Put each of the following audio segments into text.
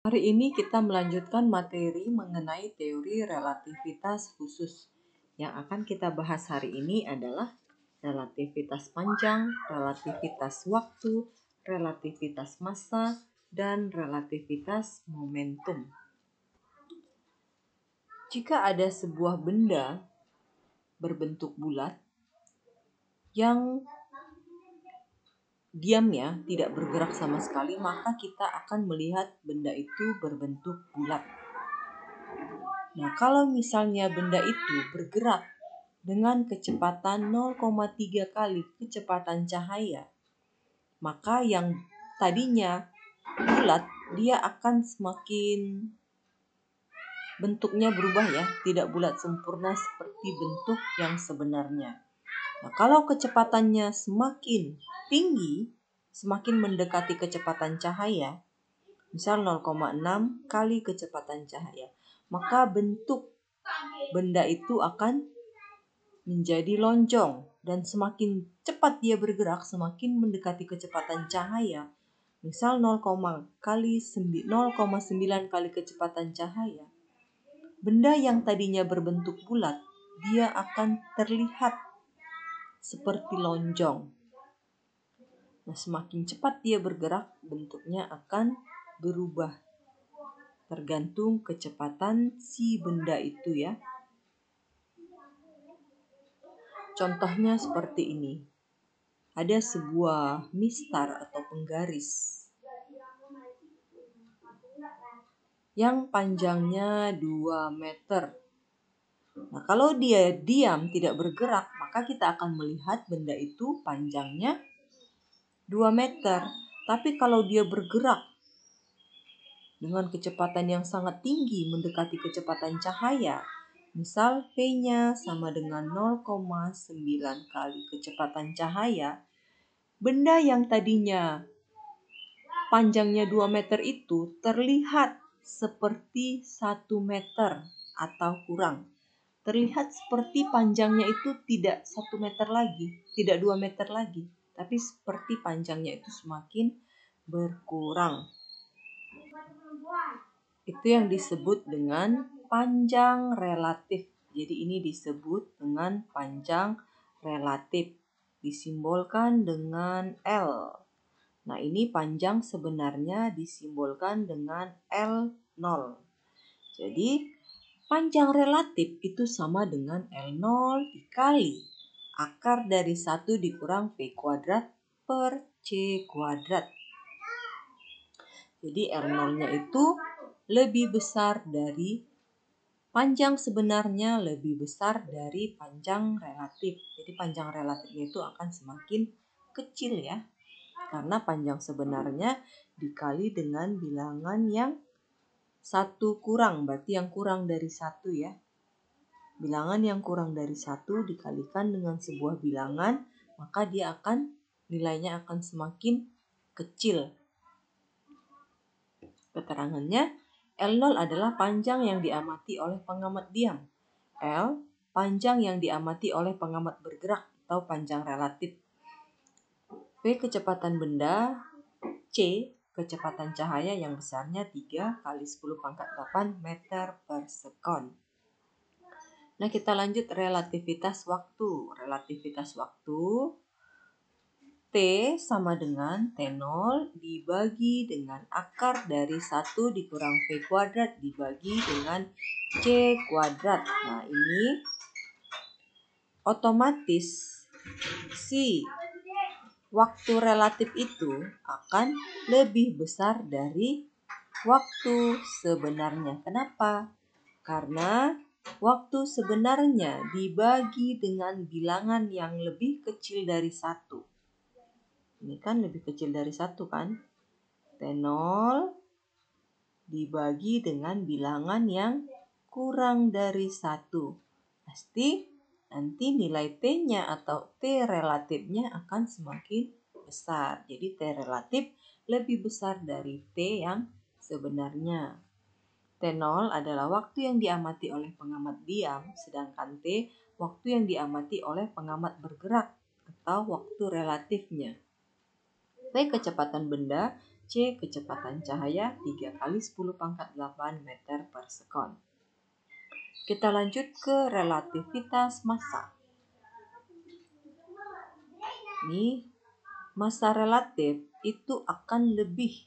Hari ini kita melanjutkan materi mengenai teori relativitas khusus. Yang akan kita bahas hari ini adalah relativitas panjang, relativitas waktu, relativitas massa, dan relativitas momentum. Jika ada sebuah benda berbentuk bulat yang diamnya tidak bergerak sama sekali, maka kita akan melihat benda itu berbentuk bulat. Nah, kalau misalnya benda itu bergerak dengan kecepatan 0,3 kali kecepatan cahaya, maka yang tadinya bulat, dia akan semakin bentuknya berubah ya, tidak bulat sempurna seperti bentuk yang sebenarnya. Nah, kalau kecepatannya semakin tinggi, semakin mendekati kecepatan cahaya, misal 0,6 kali kecepatan cahaya, maka bentuk benda itu akan menjadi lonjong, dan semakin cepat dia bergerak, semakin mendekati kecepatan cahaya, misal 0,9 kali kecepatan cahaya, benda yang tadinya berbentuk bulat, dia akan terlihat seperti lonjong. Nah, semakin cepat dia bergerak, bentuknya akan berubah tergantung kecepatan si benda itu ya. Contohnya seperti ini. Ada sebuah mistar atau penggaris yang panjangnya 2 meter. Nah, kalau dia diam tidak bergerak, maka kita akan melihat benda itu panjangnya 2 meter. Tapi kalau dia bergerak dengan kecepatan yang sangat tinggi mendekati kecepatan cahaya, misal V-nya sama dengan 0,9 kali kecepatan cahaya, benda yang tadinya panjangnya 2 meter itu terlihat seperti 1 meter atau kurang. Terlihat seperti panjangnya itu tidak 1 meter lagi, tidak 2 meter lagi, tapi seperti panjangnya itu semakin berkurang. Itu yang disebut dengan panjang relatif. Jadi ini disebut dengan panjang relatif. Disimbolkan dengan L. Nah, ini panjang sebenarnya disimbolkan dengan L0. Jadi, panjang relatif itu sama dengan L0 dikali akar dari 1 dikurang V kuadrat per C kuadrat. Jadi R0-nya itu lebih besar dari panjang sebenarnya, lebih besar dari panjang relatif. Jadi panjang relatifnya itu akan semakin kecil ya. Karena panjang sebenarnya dikali dengan bilangan yang 1 kurang, berarti yang kurang dari 1 ya. Bilangan yang kurang dari 1 dikalikan dengan sebuah bilangan, maka nilainya akan semakin kecil. Keterangannya, L0 adalah panjang yang diamati oleh pengamat diam. L, panjang yang diamati oleh pengamat bergerak atau panjang relatif. V, kecepatan benda. C, kecepatan cahaya yang besarnya 3 kali 10 pangkat 8 meter per sekon. Nah, kita lanjut relativitas waktu. Relativitas waktu, T sama dengan T0 dibagi dengan akar dari 1 dikurang V kuadrat dibagi dengan C kuadrat. Nah, ini otomatis si waktu relatif itu akan lebih besar dari waktu sebenarnya. Kenapa? Karena waktu sebenarnya dibagi dengan bilangan yang lebih kecil dari 1. Ini kan lebih kecil dari 1 kan? T0 dibagi dengan bilangan yang kurang dari 1. Pasti nanti nilai T-nya atau T relatifnya akan semakin besar. Jadi T relatif lebih besar dari T yang sebenarnya. T0 adalah waktu yang diamati oleh pengamat diam, sedangkan T waktu yang diamati oleh pengamat bergerak atau waktu relatifnya. V, kecepatan benda, C kecepatan cahaya 3 kali 10 pangkat 8 meter per sekon. Kita lanjut ke relativitas massa. Ini massa relatif itu akan lebih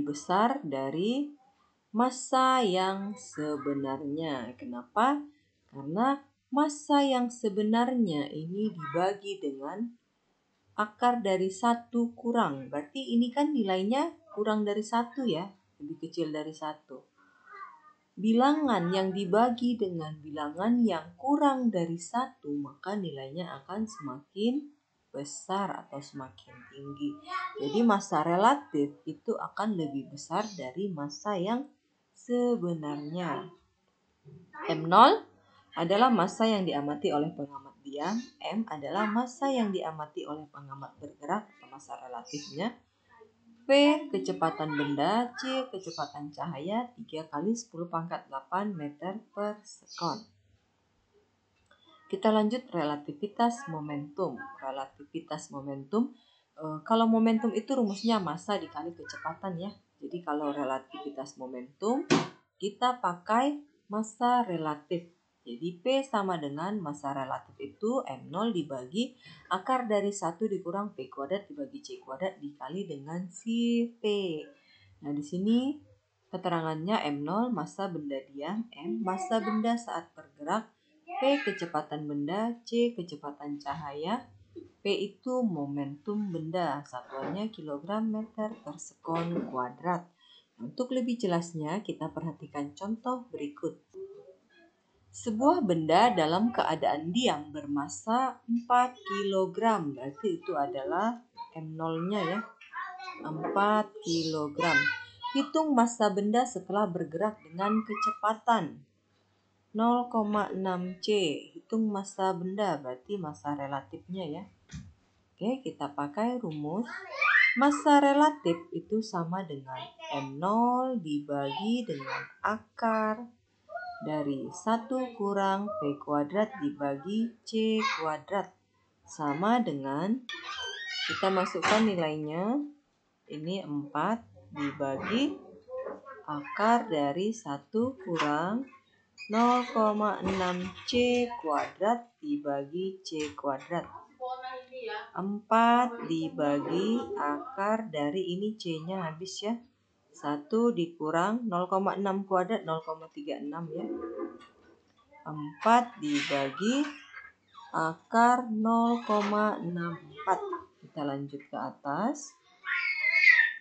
besar dari massa yang sebenarnya. Kenapa? Karena massa yang sebenarnya ini dibagi dengan akar dari 1 kurang. Berarti ini kan nilainya kurang dari 1 ya, lebih kecil dari 1. Bilangan yang dibagi dengan bilangan yang kurang dari 1, maka nilainya akan semakin besar atau semakin tinggi. Jadi massa relatif itu akan lebih besar dari massa yang sebenarnya. M0 adalah massa yang diamati oleh pengamat diam. M adalah massa yang diamati oleh pengamat bergerak atau massa relatifnya. V kecepatan benda, C kecepatan cahaya 3 kali 10 pangkat 8 meter per sekon. Kita lanjut relativitas momentum. Relativitas momentum, kalau momentum itu rumusnya massa dikali kecepatan ya. Jadi kalau relativitas momentum kita pakai massa relatif. Jadi P sama dengan massa relatif itu M0 dibagi akar dari 1 dikurang P kuadrat dibagi C kuadrat dikali dengan si P. Nah di sini keterangannya M0 massa benda diam, M massa benda saat bergerak, P kecepatan benda, C kecepatan cahaya, P itu momentum benda, satuannya kilogram meter per sekon kuadrat. Untuk lebih jelasnya kita perhatikan contoh berikut. Sebuah benda dalam keadaan diam bermassa 4 kg, berarti itu adalah M0-nya ya, 4 kg. Hitung massa benda setelah bergerak dengan kecepatan 0,6 C. Hitung massa benda, berarti massa relatifnya ya. Oke, kita pakai rumus. Massa relatif itu sama dengan M0 dibagi dengan akar dari 1 kurang P kuadrat dibagi C kuadrat. Sama dengan, kita masukkan nilainya, ini 4 dibagi akar dari 1 kurang 0,6 C kuadrat dibagi C kuadrat. 4 dibagi akar dari ini C-nya habis ya. 1 dikurang 0,6 kuadrat 0,36 ya. 4 dibagi akar 0,64. Kita lanjut ke atas.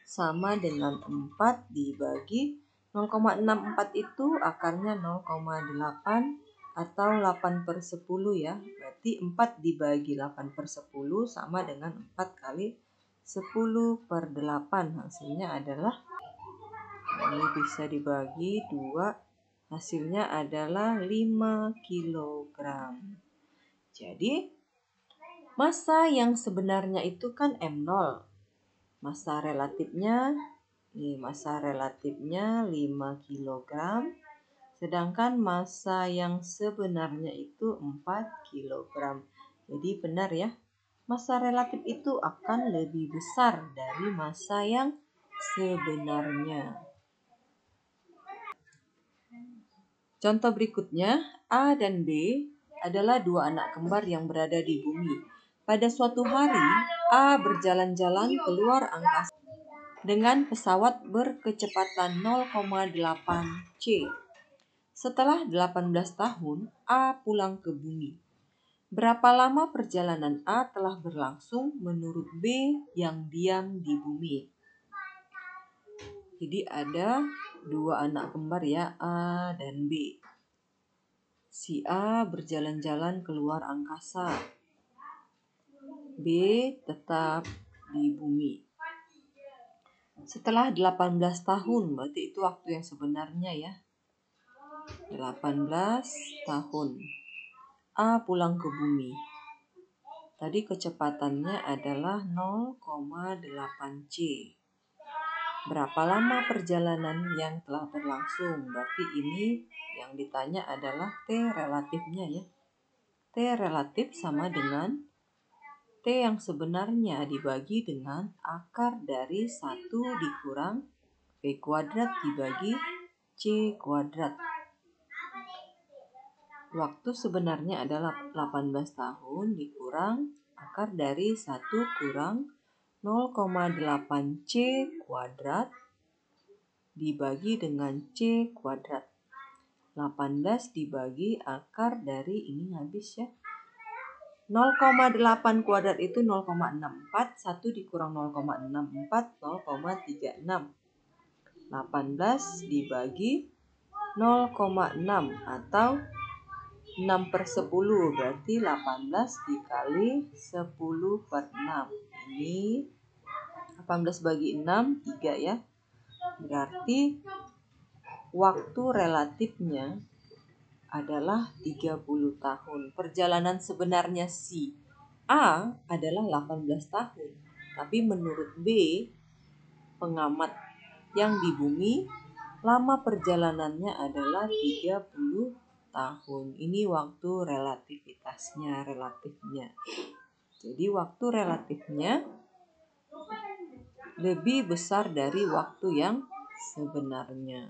Sama dengan 4 dibagi 0,64 itu akarnya 0,8 atau 8/10 ya. Berarti 4 dibagi 8/10 sama dengan 4 kali 10/8. Hasilnya adalah, ini bisa dibagi 2, hasilnya adalah 5 kg. Jadi massa yang sebenarnya itu kan M0. Massa relatifnya 5 kg. Sedangkan massa yang sebenarnya itu 4 kg. Jadi benar ya, massa relatif itu akan lebih besar dari massa yang sebenarnya. Contoh berikutnya, A dan B adalah 2 anak kembar yang berada di bumi. Pada suatu hari, A berjalan-jalan keluar angkasa dengan pesawat berkecepatan 0,8 C. Setelah 18 tahun, A pulang ke bumi. Berapa lama perjalanan A telah berlangsung menurut B yang diam di bumi? Jadi ada 2 anak kembar ya, A dan B. Si A berjalan-jalan keluar angkasa. B tetap di bumi. Setelah 18 tahun, berarti itu waktu yang sebenarnya ya. 18 tahun. A pulang ke bumi. Tadi kecepatannya adalah 0,8 C. Berapa lama perjalanan yang telah berlangsung? Berarti ini yang ditanya adalah T relatifnya ya. T relatif sama dengan T yang sebenarnya dibagi dengan akar dari 1 dikurang V kuadrat dibagi C kuadrat. Waktu sebenarnya adalah 18 tahun dikurang akar dari 1 kurang 0,8 C kuadrat dibagi dengan C kuadrat. 18 dibagi akar dari ini habis ya. 0,8 kuadrat itu 0,64, 1 dikurang 0,64, 0,36. 18 dibagi 0,6 atau 6/10, berarti 18 dikali 10/6. Ini 18 bagi 6, 3 ya. Berarti waktu relatifnya adalah 30 tahun. Perjalanan sebenarnya si A adalah 18 tahun. Tapi menurut B, pengamat yang di bumi, lama perjalanannya adalah 30 tahun. Ini waktu relatifnya. Jadi waktu relatifnya lebih besar dari waktu yang sebenarnya.